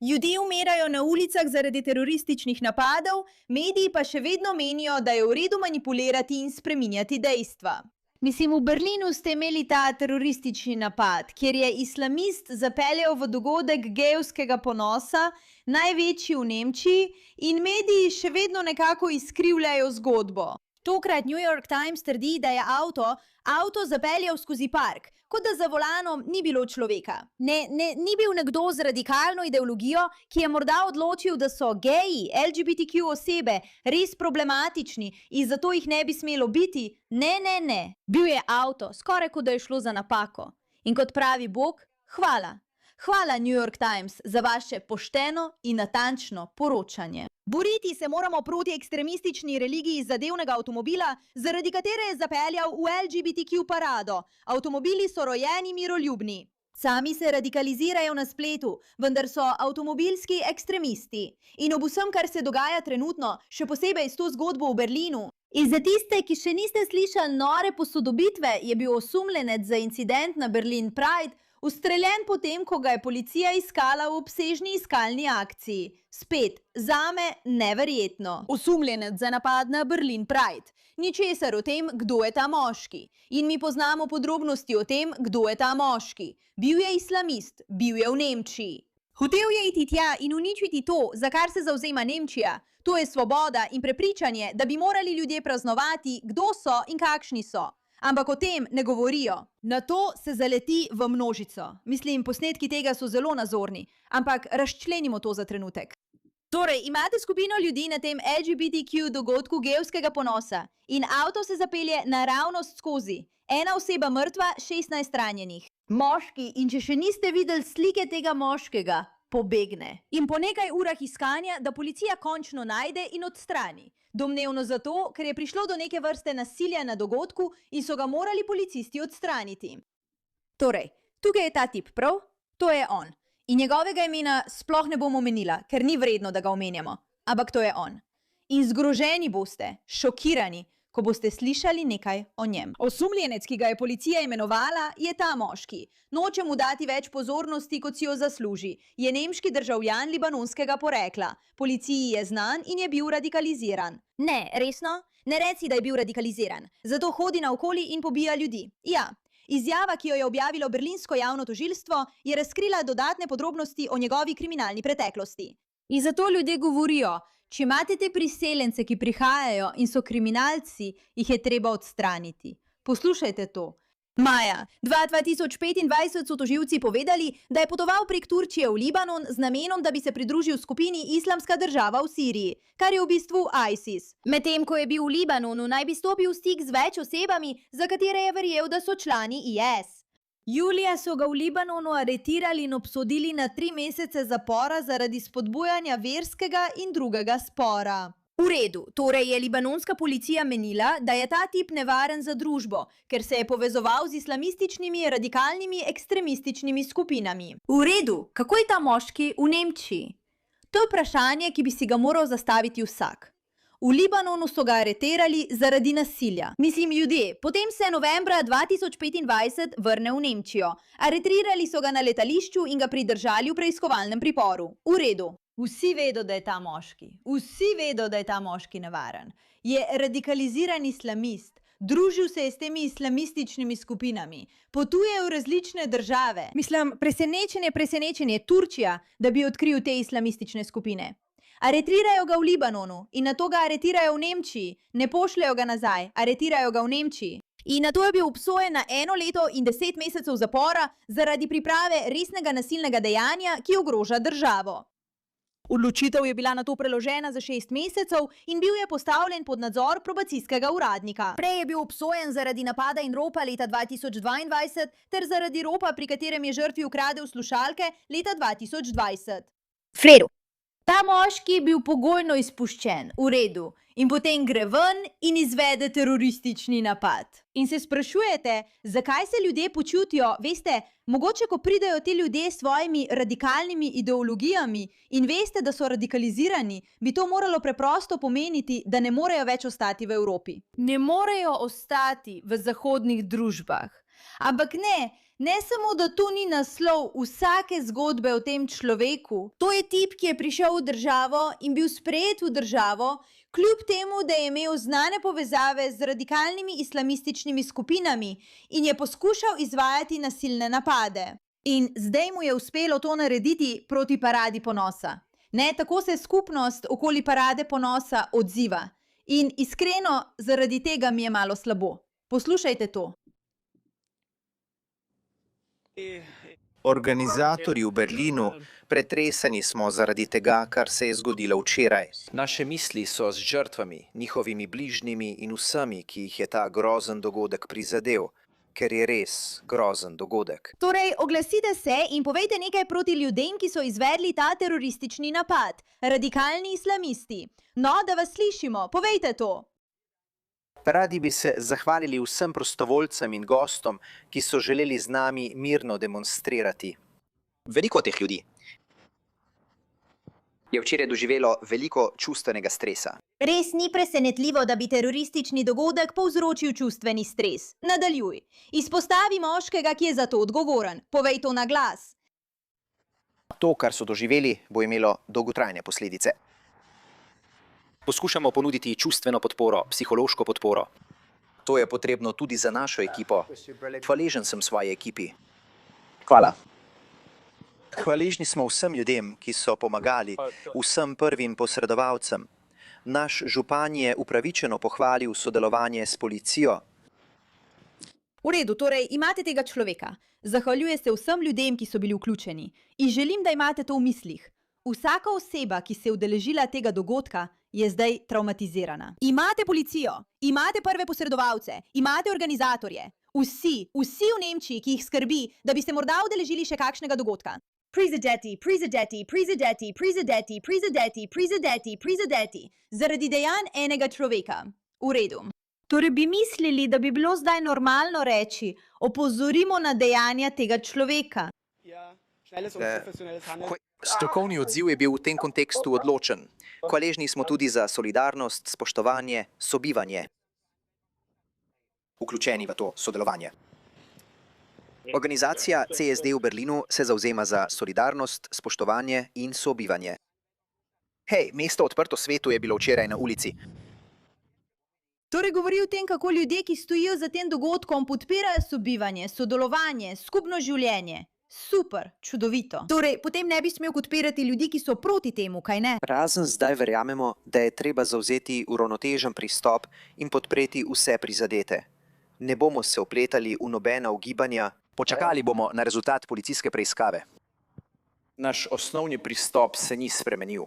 Ljudje umirajo na ulicah zaradi terorističnih napadov, mediji pa še vedno menijo, da je v redu manipulirati in spreminjati dejstva. Mislim, v Berlinu ste imeli ta teroristični napad, kjer je islamist zapeljal v dogodek gejevskega ponosa, največji v Nemčiji, in mediji še vedno nekako izkrivljajo zgodbo. Tokrat New York Times trdi, da je avto zapeljal skozi park, kot da za volanom ni bilo človeka. Ni bil nekdo z radikalno ideologijo, ki je morda odločil, da so geji, LGBTQ osebe res problematični in zato jih ne bi smelo biti. Ne. Bil je avto, skoraj kot da je šlo za napako. In kot pravi Bog, hvala. Hvala New York Times za vaše pošteno in natančno poročanje. Boriti se moramo proti ekstremistični religiji zadevnega avtomobila, zaradi katere je zapeljal v LGBTQ parado. Avtomobili so rojeni miroljubni. Sami se radikalizirajo na spletu, vendar so avtomobilski ekstremisti. In ob vsem, kar se dogaja trenutno, še posebej s to zgodbo v Berlinu. In za tiste, ki še niste slišali nore posodobitve, je bil osumljenec za incident na Berlin Pride ustreljen potem, ko ga je policija iskala v obsežni iskalni akciji. Spet, zame neverjetno. Osumljenec za napad na Berlin Pride. Ničesar o tem, kdo je ta moški. In mi poznamo podrobnosti o tem, kdo je ta moški. Bil je islamist, bil je v Nemčiji. Hotel je iti tja in uničiti to, za kar se zavzema Nemčija. To je svoboda in prepričanje, da bi morali ljudje praznovati, kdo so in kakšni so. Ampak o tem ne govorijo. Na to se zaleti v množico. Mislim, posnetki tega so zelo nazorni, ampak razčlenimo to za trenutek. Torej, imate skupino ljudi na tem LGBTQ dogodku gejevskega ponosa in avto se zapelje naravnost skozi. Ena oseba mrtva, 16 ranjenih. Moški, in če še niste videli slike tega moškega, pobegne. In po nekaj urah iskanja, da policija končno najde in odstrani. Domnevno zato, ker je prišlo do neke vrste nasilja na dogodku in so ga morali policisti odstraniti. Torej, tukaj je ta tip, prav? To je on. In njegovega imena sploh ne bom omenila, ker ni vredno, da ga omenjamo. Ampak to je on. In zgroženi boste, šokirani, ko boste slišali nekaj o njem. Osumljenec, ki ga je policija imenovala, je ta moški. Noče mu dati več pozornosti, kot si jo zasluži. Je nemški državljan libanonskega porekla. Policiji je znan in je bil radikaliziran. Ne, resno? Ne reci, da je bil radikaliziran. Zato hodi naokoli in pobija ljudi. Ja. Izjava, ki jo je objavilo berlinsko javno tožilstvo, je razkrila dodatne podrobnosti o njegovi kriminalni preteklosti. In zato ljudje govorijo, če imate te priseljence, ki prihajajo in so kriminalci, jih je treba odstraniti. Poslušajte to. Maja 2025 so tožilci povedali, da je potoval prek Turčije v Libanon z namenom, da bi se pridružil skupini Islamska država v Siriji, kar je v bistvu ISIS. Medtem ko je bil v Libanonu, naj bi stopil v stik z več osebami, za katere je verjel, da so člani IS. Julija so ga v Libanonu aretirali in obsodili na 3 mesece zapora zaradi spodbujanja verskega in drugega spora. V redu, torej je libanonska policija menila, da je ta tip nevaren za družbo, ker se je povezoval z islamističnimi, radikalnimi, ekstremističnimi skupinami. V redu, kako je ta moški v Nemčiji? To je vprašanje, ki bi si ga moral zastaviti vsak. V Libanonu so ga areterali zaradi nasilja. Mislim, ljudje, potem se je novembra 2025 vrne v Nemčijo. Aretirali so ga na letališču in ga pridržali v preiskovalnem priporu. V redu. Vsi vedo, da je ta moški. Vsi vedo, da je ta moški nevaren. Je radikaliziran islamist. Družil se je s temi islamističnimi skupinami. Potuje v različne države. Mislim, presenečenje Turčija, da bi odkril te islamistične skupine. Aretirajo ga v Libanonu in nato ga aretirajo v Nemčiji. Ne pošljajo ga nazaj, aretirajo ga v Nemčiji. In nato je bil obsojen na 1 leto in 10 mesecev zapora zaradi priprave resnega nasilnega dejanja, ki ogroža državo. Odločitev je bila nato preložena za 6 mesecev in bil je postavljen pod nadzor probacijskega uradnika. Prej je bil obsojen zaradi napada in ropa leta 2022 ter zaradi ropa, pri katerem je žrtvi ukradel slušalke leta 2020. Fredu. Ta moški je bil pogojno izpuščen, v redu, in potem gre ven in izvede teroristični napad. In se sprašujete, zakaj se ljudje počutijo, veste, mogoče ko pridejo ti ljudje s svojimi radikalnimi ideologijami in veste, da so radikalizirani, bi to moralo preprosto pomeniti, da ne morejo več ostati v Evropi. Ne morejo ostati v zahodnih družbah. Ampak ne, Ne samo, da to ni naslov vsake zgodbe o tem človeku, to je tip, ki je prišel v državo in bil sprejet v državo, kljub temu, da je imel znane povezave z radikalnimi islamističnimi skupinami in je poskušal izvajati nasilne napade. In zdaj mu je uspelo to narediti proti paradi ponosa. Ne, tako se skupnost okoli parade ponosa odziva. In iskreno, zaradi tega mi je malo slabo. Poslušajte to. Organizatorji v Berlinu, pretreseni smo zaradi tega, kar se je zgodilo včeraj. Naše misli so z žrtvami, njihovimi bližnjimi in vsemi, ki jih je ta grozen dogodek prizadel, ker je res grozen dogodek. Torej, oglasite se in povejte nekaj proti ljudem, ki so izvedli ta teroristični napad, radikalni islamisti. No, da vas slišimo, povejte to. Radi bi se zahvalili vsem prostovoljcem in gostom, ki so želeli z nami mirno demonstrirati. Veliko teh ljudi je včeraj doživelo veliko čustvenega stresa. Res ni presenetljivo, da bi teroristični dogodek povzročil čustveni stres. Nadaljuj. Izpostavi moškega, ki je za to odgovoren. Povej to na glas. To, kar so doživeli, bo imelo dolgotrajne posledice. Poskušamo ponuditi čustveno podporo, psihološko podporo. To je potrebno tudi za našo ekipo. Hvaležen sem svoji ekipi. Hvala. Hvaležni smo vsem ljudem, ki so pomagali, vsem prvim posredovalcem. Naš župan je upravičeno pohvalil sodelovanje s policijo. V redu, torej imate tega človeka. Zahvaljuje se vsem ljudem, ki so bili vključeni. In želim, da imate to v mislih. Vsaka oseba, ki se je udeležila tega dogodka, je zdaj traumatizirana. Imate policijo, imate prve posredovalce, imate organizatorje. Vsi v Nemčiji, ki jih skrbi, da bi se morda udeležili še kakšnega dogodka. Prizadeti. Zaradi dejanj enega človeka. V redu. Torej bi mislili, da bi bilo zdaj normalno reči, opozorimo na dejanja tega človeka. Strokovni odziv je bil v tem kontekstu odločen. Hvaležni smo tudi za solidarnost, spoštovanje, sobivanje. Vključeni v to sodelovanje. Organizacija CSD v Berlinu se zavzema za solidarnost, spoštovanje in sobivanje. Hej, mesto odprto svetu je bilo včeraj na ulici. Torej govori o tem, kako ljudje, ki stojijo za tem dogodkom, podpirajo sobivanje, sodelovanje, skupno življenje. Super, čudovito. Torej, potem ne bi smel podpirati ljudi, ki so proti temu, kaj ne? Razen zdaj verjamemo, da je treba zavzeti uravnotežen pristop in podpreti vse prizadete. Ne bomo se vpletali v nobena ugibanja, počakali bomo na rezultat policijske preiskave. Naš osnovni pristop se ni spremenil.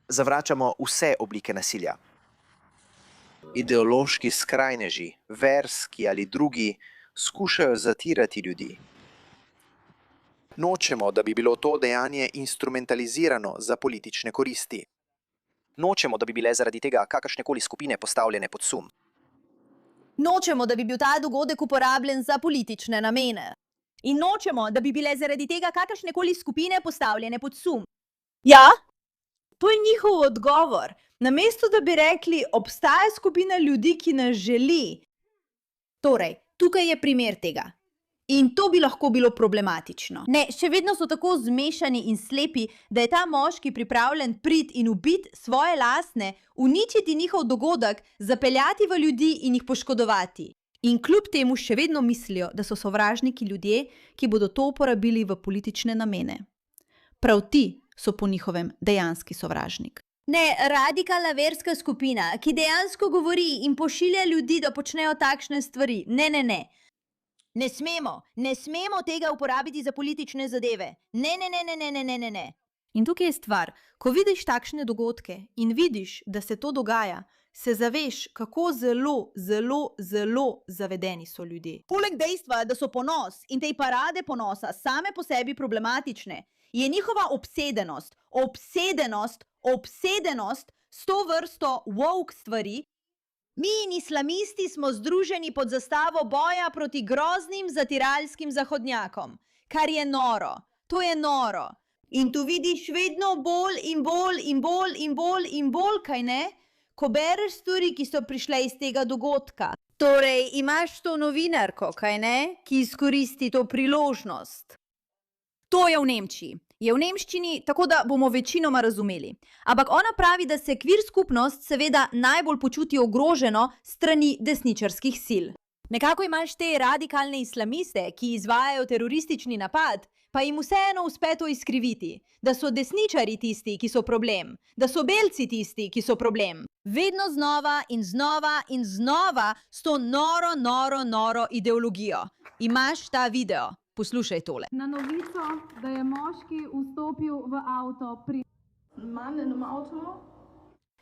Zavračamo vse oblike nasilja. Ideološki skrajneži, verski ali drugi, skušajo zatirati ljudi. Nočemo, da bi bilo to dejanje instrumentalizirano za politične koristi. Nočemo, da bi bile zaradi tega kakršnekoli skupine postavljene pod sum. Nočemo, da bi bil ta dogodek uporabljen za politične namene. In nočemo, da bi bile zaradi tega kakršnekoli skupine postavljene pod sum. Ja? To je njihov odgovor. Namesto, da bi rekli, obstaja skupina ljudi, ki nas želi. Torej, tukaj je primer tega. In to bi lahko bilo problematično. Ne, še vedno so tako zmešani in slepi, da je ta moški pripravljen priti in ubiti svoje lastne, uničiti njihov dogodek, zapeljati v ljudi in jih poškodovati. In kljub temu še vedno mislijo, da so sovražniki ljudje, ki bodo to uporabili v politične namene. Prav ti so po njihovem dejanski sovražnik. Ne, radikalna verska skupina, ki dejansko govori in pošilja ljudi, da počnejo takšne stvari. Ne. Ne smemo tega uporabiti za politične zadeve. Ne. In tukaj je stvar, ko vidiš takšne dogodke in vidiš, da se to dogaja, se zaveš, kako zelo zavedeni so ljudje. Poleg dejstva, da so ponos in te parade ponosa same po sebi problematične, je njihova obsedenost s to vrsto woke stvari. Mi in islamisti smo združeni pod zastavo boja proti groznim zatiralskim zahodnjakom, kar je noro. To je noro. In tu vidiš vedno bolj, kaj ne? Ko bereš stvari, ki so prišle iz tega dogodka. Torej, imaš to novinarko, kaj ne, ki izkoristi to priložnost. To je v Nemčiji. Je v nemščini, tako da bomo večinoma razumeli. Ampak ona pravi, da se kvir skupnost seveda najbolj počuti ogroženo strani desničarskih sil. Nekako imaš te radikalne islamiste, ki izvajajo teroristični napad, pa jim vseeno uspe to izkriviti, da so desničari tisti, ki so problem, da so belci tisti, ki so problem. Vedno znova in znova in znova s to noro ideologijo. Imaš ta video. Poslušaj tole. Na novico, da je moški vstopil v avto pri manjnem avtu.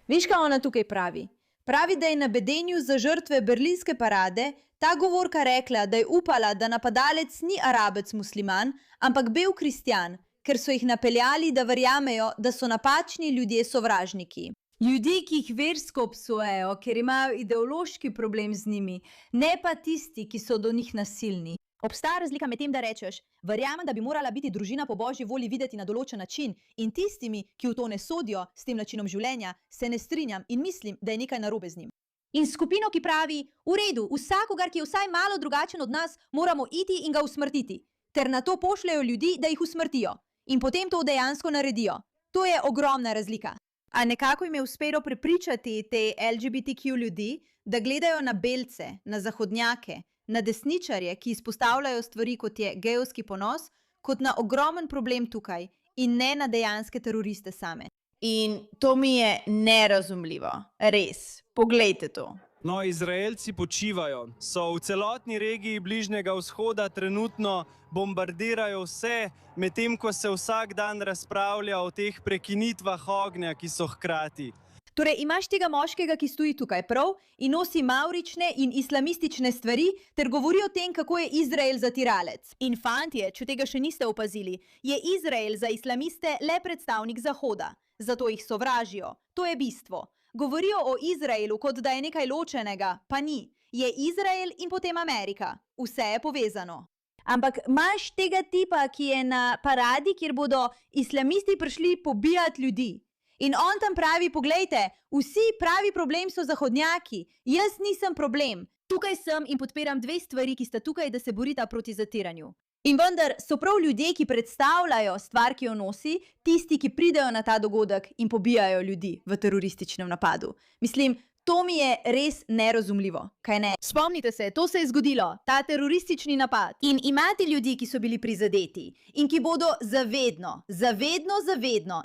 Viš, kaj ona tukaj pravi? Pravi, da je na bedenju za žrtve berlinske parade ta govorka rekla, da je upala, da napadalec ni Arabec musliman, ampak bel kristjan, ker so jih napeljali, da verjamejo, da so napačni ljudje sovražniki. Ljudi, ki jih versko obsojajo, ker imajo ideološki problem z njimi, ne pa tisti, ki so do njih nasilni. Obstaja razlika med tem, da rečeš, verjamem, da bi morala biti družina po božji volji videti na določen način in tistimi, ki v to ne sodijo s tem načinom življenja, se ne strinjam in mislim, da je nekaj narobe z njim. In skupino, ki pravi, v redu, vsakogar, ki je vsaj malo drugačen od nas, moramo iti in ga usmrtiti, ter na to pošljajo ljudi, da jih usmrtijo. In potem to dejansko naredijo. To je ogromna razlika. A nekako jim je uspelo prepričati te LGBTQ ljudi, da gledajo na belce, na zahodnjake, na desničarje, ki izpostavljajo stvari, kot je gejovski ponos, kot na ogromen problem tukaj in ne na dejanske teroriste same. In to mi je nerazumljivo. Res. Poglejte to. No, Izraelci počivajo. So v celotni regiji Bližnjega vzhoda trenutno bombardirajo vse, medtem ko se vsak dan razpravlja o teh prekinitvah ognja, ki so hkrati. Torej, imaš tega moškega, ki stoji tukaj prav in nosi maurične in islamistične stvari ter govori o tem, kako je Izrael zatiralec. In fantje, če tega še niste opazili, je Izrael za islamiste le predstavnik Zahoda. Zato jih sovražijo. To je bistvo. Govorijo o Izraelu, kot da je nekaj ločenega, pa ni. Je Izrael in potem Amerika. Vse je povezano. Ampak imaš tega tipa, ki je na paradi, kjer bodo islamisti prišli pobijati ljudi. In on tam pravi, poglejte, vsi pravi problem so zahodnjaki, jaz nisem problem. Tukaj sem in podpiram dve stvari, ki sta tukaj, da se borita proti zatiranju. In vendar so prav ljudje, ki predstavljajo stvar, ki jo nosi, tisti, ki pridejo na ta dogodek in pobijajo ljudi v terorističnem napadu. Mislim, to mi je res nerazumljivo, kaj ne? Spomnite se, to se je zgodilo, ta teroristični napad. In imate ljudi, ki so bili prizadeti in ki bodo zavedno,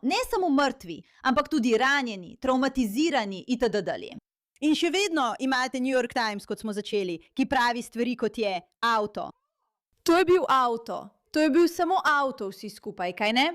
ne samo mrtvi, ampak tudi ranjeni, traumatizirani itd. In še vedno imate New York Times, kot smo začeli, ki pravi stvari, kot je avto. To je bil avto. To je bil samo avto vsi skupaj, kaj ne?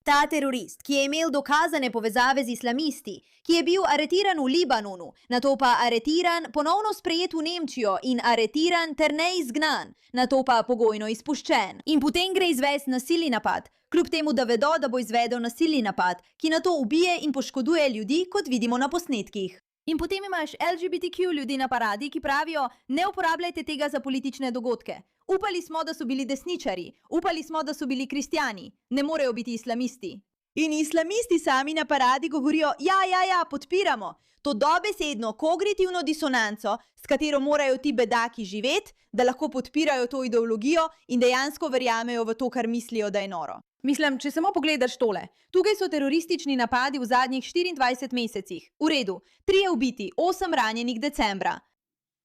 Ta terorist, ki je imel dokazane povezave z islamisti, ki je bil aretiran v Libanonu, nato pa aretiran, ponovno sprejet v Nemčijo in aretiran ter ne izgnan, nato pa pogojno izpuščen. In potem gre izvesti nasilni napad, kljub temu, da vedo, da bo izvedel nasilni napad, ki nato ubije in poškoduje ljudi, kot vidimo na posnetkih. In potem imaš LGBTQ ljudi na paradi, ki pravijo, ne uporabljajte tega za politične dogodke. Upali smo, da so bili desničari, upali smo, da so bili kristjani, ne morejo biti islamisti. In islamisti sami na paradi govorijo, ja, podpiramo. To dobesedno kognitivno disonanco, s katero morajo ti bedaki živeti, da lahko podpirajo to ideologijo in dejansko verjamejo v to, kar mislijo, da je noro. Mislim, če samo pogledaš tole. Tukaj so teroristični napadi v zadnjih 24 mesecih. V redu, 3 ubiti, 8 ranjenih decembra.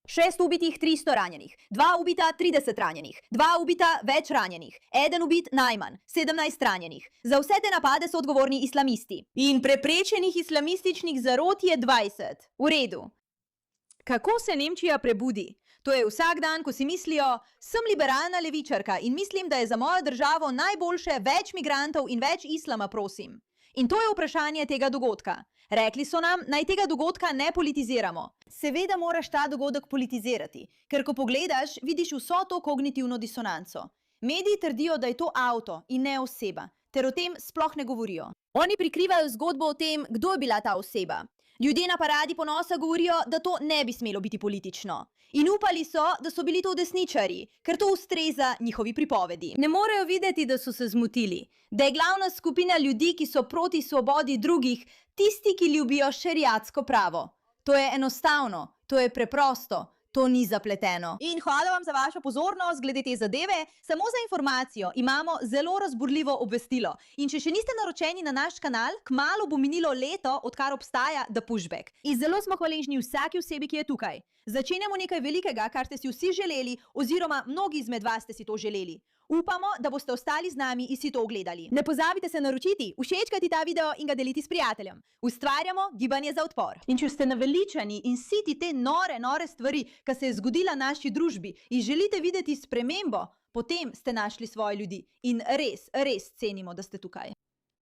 6 ubitih, 300 ranjenih. 2 ubita, 30 ranjenih. 2 ubita, več ranjenih. 1 ubit, najmanj. 17 ranjenih. Za vse te napade so odgovorni islamisti. In preprečenih islamističnih zarot je 20. V redu. Kako se Nemčija prebudi? To je vsak dan, ko si mislijo, sem liberalna levičarka in mislim, da je za mojo državo najboljše več migrantov in več islama, prosim. In to je vprašanje tega dogodka. Rekli so nam, naj tega dogodka ne politiziramo. Seveda moraš ta dogodek politizirati, ker ko pogledaš, vidiš vso to kognitivno disonanco. Mediji trdijo, da je to avto in ne oseba, ter o tem sploh ne govorijo. Oni prikrivajo zgodbo o tem, kdo je bila ta oseba. Ljudje na paradi ponosa govorijo, da to ne bi smelo biti politično. In upali so, da so bili to desničarji, ker to ustreza njihovi pripovedi. Ne morejo videti, da so se zmotili, da je glavna skupina ljudi, ki so proti svobodi drugih, tisti, ki ljubijo šeriatsko pravo. To je enostavno, to je preprosto, To ni zapleteno. In hvala vam za vašo pozornost glede te zadeve. Samo za informacijo, imamo zelo razburljivo obvestilo. In če še niste naročeni na naš kanal, kmalu bo minilo leto, odkar obstaja The Pushback. In zelo smo hvaležni vsaki osebi, ki je tukaj. Začenjamo nekaj velikega, kar ste si vsi želeli, oziroma mnogi izmed vas ste si to želeli. Upamo, da boste ostali z nami in si to ogledali. Ne pozabite se naročiti, všečkati ta video in ga deliti s prijateljem. Ustvarjamo gibanje za odpor. In če ste naveličani in siti te nore stvari, ki se je zgodila naši družbi in želite videti spremembo, potem ste našli svoje ljudi. In res cenimo, da ste tukaj.